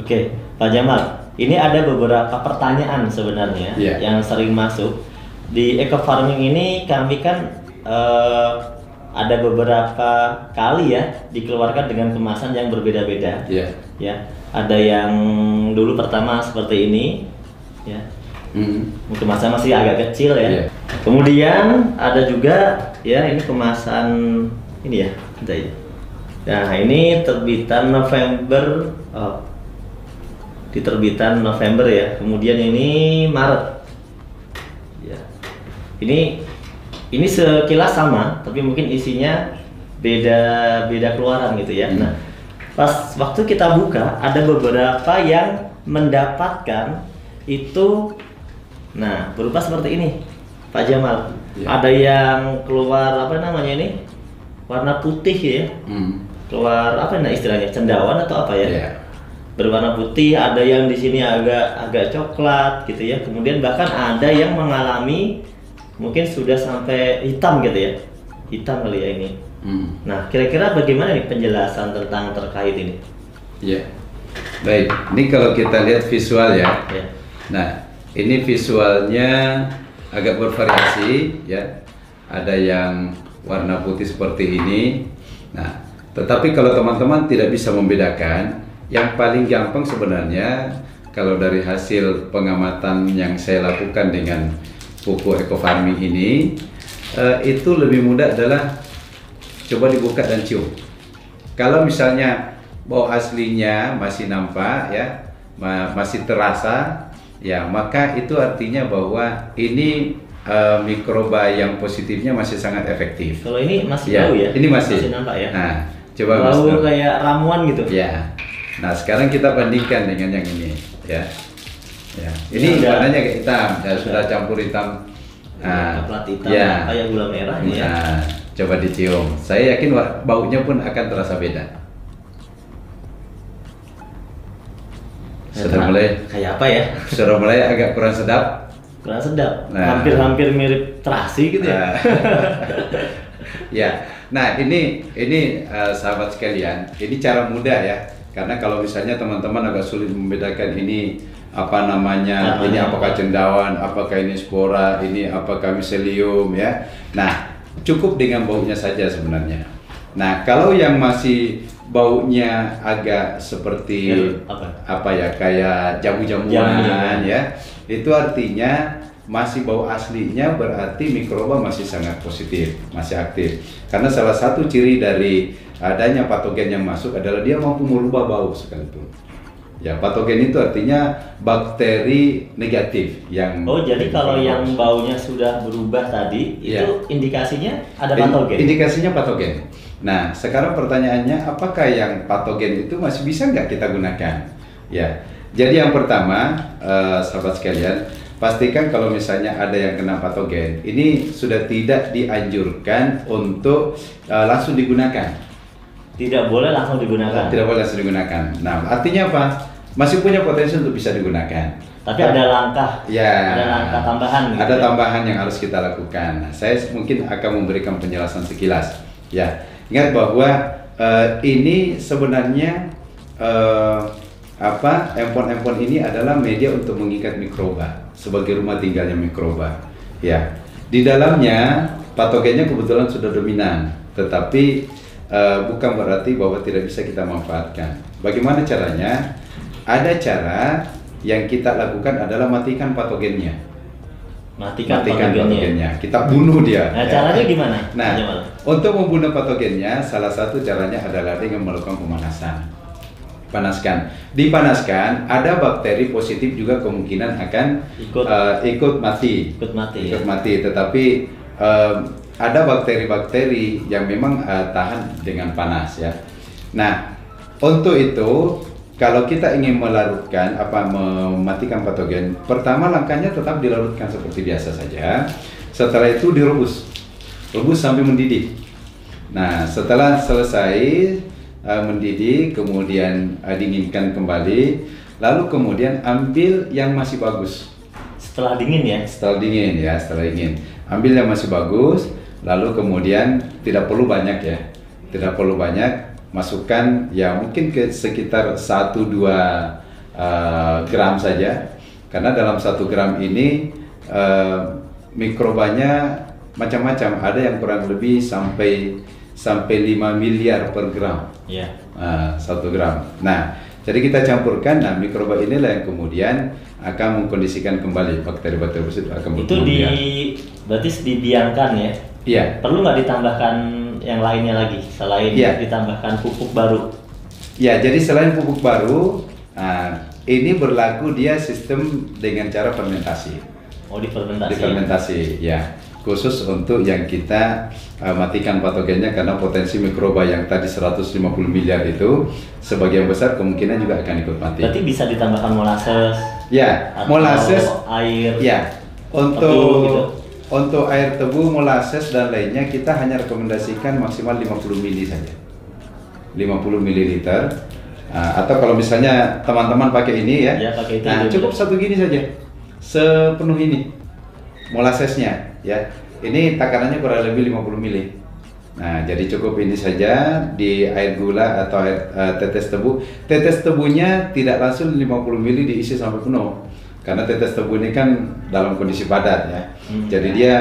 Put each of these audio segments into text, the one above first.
Oke, Pak Jamal, ini ada beberapa pertanyaan sebenarnya yang sering masuk. Di eco farming ini kami kan ada beberapa kali ya dikeluarkan dengan kemasan yang berbeda-beda. Ya, ada yang dulu pertama seperti ini, ya. Kemasan masih agak kecil ya. Kemudian ada juga ya ini kemasan ini ya, nah ini terbitan November. Di terbitan November ya, kemudian ini Maret ya. Ini sekilas sama, tapi mungkin isinya beda keluaran gitu ya. Nah, pas waktu kita buka ada beberapa yang mendapatkan itu, nah berupa seperti ini, Pak Jamal. Ada yang keluar apa namanya ini, warna putih ya, keluar apa nah istilahnya, cendawan atau apa ya? Berwarna putih, ada yang di sini agak coklat gitu ya. Kemudian bahkan ada yang mengalami mungkin sudah sampai hitam gitu ya, hitam kali ya ini. Nah, kira-kira bagaimana nih penjelasan tentang terkait ini? Baik, ini kalau kita lihat visual ya. Nah, ini visualnya agak bervariasi ya. Ada yang warna putih seperti ini. Nah, tetapi kalau teman-teman tidak bisa membedakan, yang paling gampang sebenarnya kalau dari hasil pengamatan yang saya lakukan dengan pupuk eco farming ini, itu lebih mudah adalah coba dibuka dan cium. Kalau misalnya bau aslinya masih nampak ya, masih terasa ya, maka itu artinya bahwa ini mikroba yang positifnya masih sangat efektif. Kalau ini masih bau ya? Ini masih nampak ya? Nah, coba bau kayak ramuan gitu. Nah, sekarang kita bandingkan dengan yang ini ya. Ini warnanya kayak hitam, sudah campur hitam. Plat hitam, kayak gula merah ini ya. Coba dicium. Saya yakin baunya pun akan terasa beda. Sudah mulai kayak apa ya? Sudah mulai agak kurang sedap. Kurang sedap. Hampir mirip terasi gitu ya. Nah ini sahabat sekalian, ini cara mudah ya. Karena kalau misalnya teman-teman agak sulit membedakan ini apa namanya, ini apakah cendawan, apakah ini spora, ini apakah miselium ya. Nah, cukup dengan baunya saja sebenarnya. Nah, kalau yang masih baunya agak seperti kayak jamu-jamuan ya, itu artinya masih bau aslinya, berarti mikroba masih sangat positif, masih aktif. Karena salah satu ciri dari adanya patogen yang masuk adalah dia mampu merubah bau sekalipun. Ya, patogen itu artinya bakteri negatif yang. Jadi kalau yang baunya sudah berubah tadi, itu indikasinya ada patogen. Indikasinya patogen. Nah, sekarang pertanyaannya, apakah yang patogen itu masih bisa nggak kita gunakan? Ya, jadi yang pertama, sahabat sekalian, pastikan kalau misalnya ada yang kena patogen, ini sudah tidak dianjurkan untuk langsung digunakan. Tidak boleh langsung digunakan. Tidak boleh langsung digunakan. Nah, artinya apa? Masih punya potensi untuk bisa digunakan. Tapi ada langkah. Ada langkah tambahan. Gitu ada tambahan yang harus kita lakukan. Nah, saya mungkin akan memberikan penjelasan sekilas. Ya, ingat bahwa ini sebenarnya empon-empon ini adalah media untuk mengikat mikroba sebagai rumah tinggalnya mikroba. Ya, di dalamnya patogennya kebetulan sudah dominan, tetapi bukan berarti bahwa tidak bisa kita manfaatkan. Bagaimana caranya? Ada cara yang kita lakukan adalah matikan patogennya. Matikan patogennya. Kita bunuh dia. Nah, caranya gimana? Nah, untuk membunuh patogennya, salah satu caranya adalah dengan melakukan pemanasan. Dipanaskan, ada bakteri positif juga kemungkinan akan ikut mati. Tetapi ada bakteri-bakteri yang memang tahan dengan panas ya. Nah, untuk itu kalau kita ingin mematikan patogen, pertama langkahnya tetap dilarutkan seperti biasa saja. Setelah itu direbus sampai mendidih. Nah, setelah selesai mendidih, kemudian dinginkan kembali, lalu kemudian ambil yang masih bagus. Setelah dingin ya? Setelah dingin, ambil yang masih bagus, lalu kemudian tidak perlu banyak ya, masukkan ya mungkin ke sekitar 1-2 gram saja, karena dalam 1 gram ini mikrobanya macam-macam, ada yang kurang lebih sampai 5 miliar per gram. 1 gram. Nah, jadi kita campurkan, nah mikroba inilah yang kemudian akan mengkondisikan kembali bakteri-bakteri tersebut akan berkembang. Berarti dibiarkan ya? Iya. Perlu nggak ditambahkan yang lainnya lagi selain ditambahkan pupuk baru? Ya, jadi selain pupuk baru, ini berlaku dia sistem dengan cara fermentasi. Oh, difermentasi. Difermentasi, ya. Khusus untuk yang kita matikan patogennya, karena potensi mikroba yang tadi 150 miliar itu sebagian besar kemungkinan juga akan ikut mati. Berarti bisa ditambahkan molasses? Ya, molasses, air. Ya, untuk air tebu, molasses dan lainnya kita hanya rekomendasikan maksimal 50 mili saja. 50 mililiter. Atau kalau misalnya teman-teman pakai ini ya, pakai itu cukup satu gini saja, sepenuh ini molassesnya ya. Ini takarannya kurang lebih 50 mili. Nah, jadi cukup ini saja di air gula atau air tetes tebu. Tetes tebunya tidak langsung 50 mili diisi sampai penuh, karena tetes tebu ini kan dalam kondisi padat ya. Jadi dia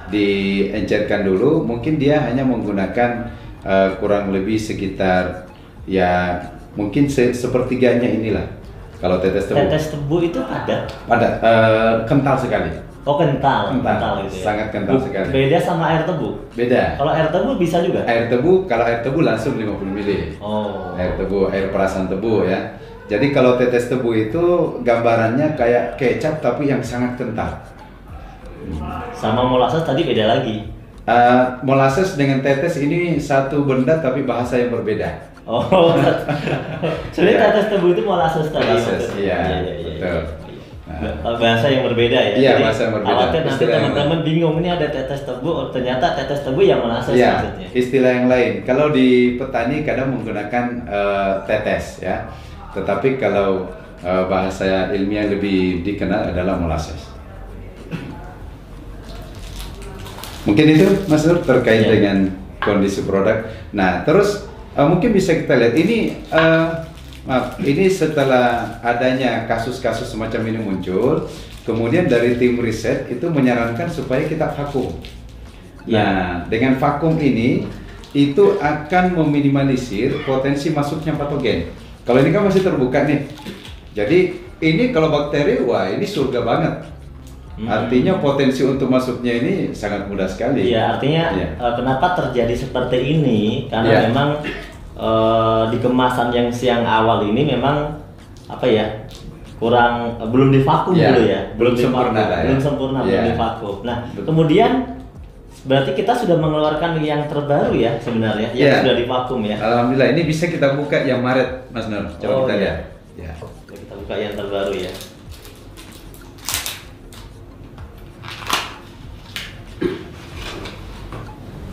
diencerkan dulu, mungkin dia hanya menggunakan kurang lebih sekitar ya mungkin sepertiganya inilah. Kalau tetes tebu. Tetes tebu itu padat? Padat, kental sekali. Oh, kental gitu ya? Sangat kental sekali. Beda sama air tebu? Beda. Kalau air tebu bisa juga? Kalau air tebu langsung 50 mili. Oh. Air tebu, air perasan tebu ya. Jadi kalau tetes tebu itu gambarannya kayak kecap tapi yang sangat kental. Sama molasses tadi beda lagi? Molasses dengan tetes ini satu benda tapi bahasa yang berbeda. Oh, sebenarnya tetes tebu itu molasses tadi. Iya, betul. Bahasa yang berbeda ya. Iya, bahasa yang berbeda. Khawatir nanti teman-teman bingung, ini ada tetes tebu, oh, ternyata tetes tebu yang molasses maksudnya. Istilah yang lain. Kalau di petani kadang menggunakan tetes ya. Tetapi kalau bahasa ilmiah lebih dikenal adalah molasses. Mungkin itu Mas Nur terkait dengan kondisi produk. Nah, terus mungkin bisa kita lihat ini ini setelah adanya kasus-kasus semacam ini muncul, kemudian dari tim riset itu menyarankan supaya kita vakum. Nah, dengan vakum ini itu akan meminimalisir potensi masuknya patogen. Kalau ini kan masih terbuka nih. Jadi ini kalau bakteri, wah ini surga banget. Artinya potensi untuk masuknya ini sangat mudah sekali. Iya, artinya kenapa terjadi seperti ini? Karena memang di kemasan yang siang awal ini memang belum divakum dulu ya, belum sempurna, belum divakum. Nah, kemudian berarti kita sudah mengeluarkan yang terbaru ya sebenarnya, yang sudah divakum ya. Alhamdulillah, ini bisa kita buka yang Maret, Mas Nur. Coba kita lihat. Ya. Kita buka yang terbaru ya.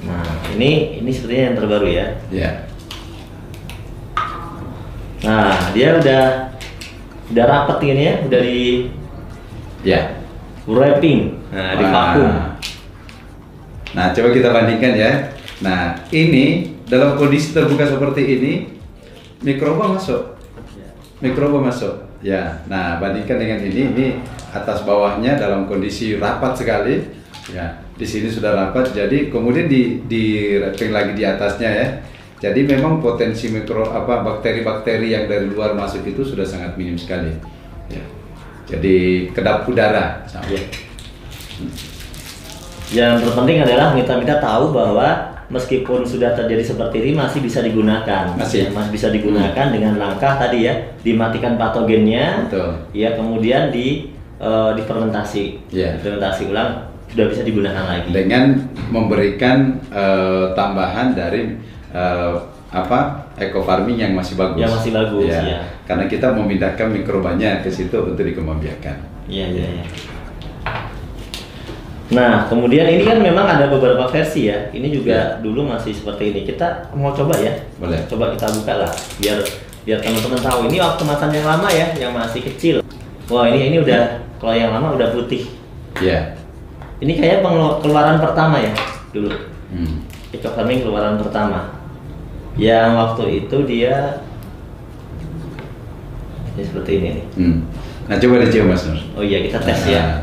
Nah, ini sepertinya yang terbaru ya. Iya. Nah, dia udah rapet ini ya, udah di wrapping, di vakum. Nah, coba kita bandingkan ya. Nah, ini dalam kondisi terbuka seperti ini, mikroba masuk. Mikroba masuk. Ya. Nah, bandingkan dengan ini atas bawahnya dalam kondisi rapat sekali. Ya, di sini sudah rapat. Jadi kemudian di wrapping lagi di atasnya ya. Jadi memang potensi bakteri-bakteri yang dari luar masuk itu sudah sangat minim sekali. Ya. Jadi kedap udara. Ya. Yang terpenting adalah kita tahu bahwa meskipun sudah terjadi seperti ini masih bisa digunakan. Masih bisa digunakan dengan langkah tadi ya, dimatikan patogennya. Betul. Ya, kemudian difermentasi. Difermentasi ulang sudah bisa digunakan lagi. Dengan memberikan tambahan dari eco farming yang masih bagus. Yang masih bagus, ya. Karena kita memindahkan mikrobanya ke situ untuk dikembangbiakan. Iya. Nah, kemudian ini kan memang ada beberapa versi ya. Ini juga dulu masih seperti ini. Kita mau coba ya. Boleh. Coba kita buka lah, biar teman-teman tahu. Ini waktu kemasan yang lama ya, yang masih kecil. Wah, ini udah, kalau yang lama udah putih. Iya. Ini kayak keluaran pertama ya dulu. Eco farming keluaran pertama. Yang waktu itu dia Ya, seperti ini nih. Nah, coba dicium Mas Nur. Oh iya, kita tes ya.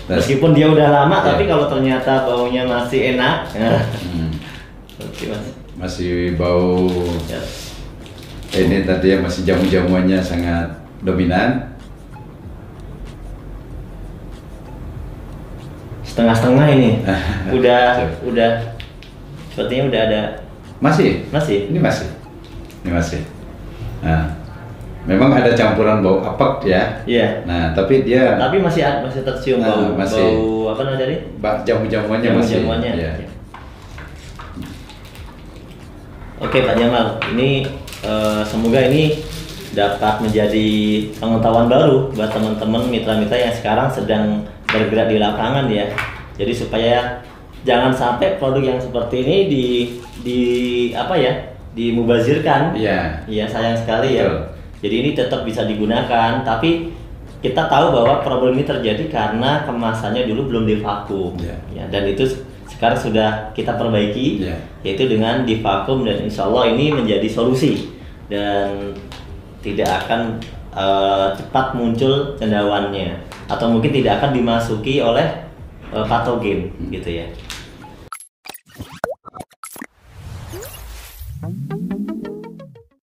Meskipun dia udah lama, tapi kalau ternyata baunya masih enak, oke Mas. Masih bau. Ya. Ini tadi ya masih jamu-jamuannya sangat dominan. Setengah-setengah ini. udah sepertinya udah ada. Masih. Ini masih. Nah, memang ada campuran bau apek ya. Iya. Nah, tapi dia. Tapi masih tercium bau apa namanya tadi? Jamu-jamuannya masih. Ya. Oke Pak Jamal, ini semoga ini dapat menjadi pengetahuan baru buat teman-teman mitra-mitra yang sekarang sedang bergerak di lapangan ya. Jadi supaya jangan sampai produk yang seperti ini dimubazirkan. Iya. Iya, sayang sekali ya. Jadi ini tetap bisa digunakan, tapi kita tahu bahwa problem ini terjadi karena kemasannya dulu belum divakum. Ya, dan itu sekarang sudah kita perbaiki, yaitu dengan divakum, dan insya Allah ini menjadi solusi dan tidak akan cepat muncul cendawannya atau mungkin tidak akan dimasuki oleh patogen gitu ya.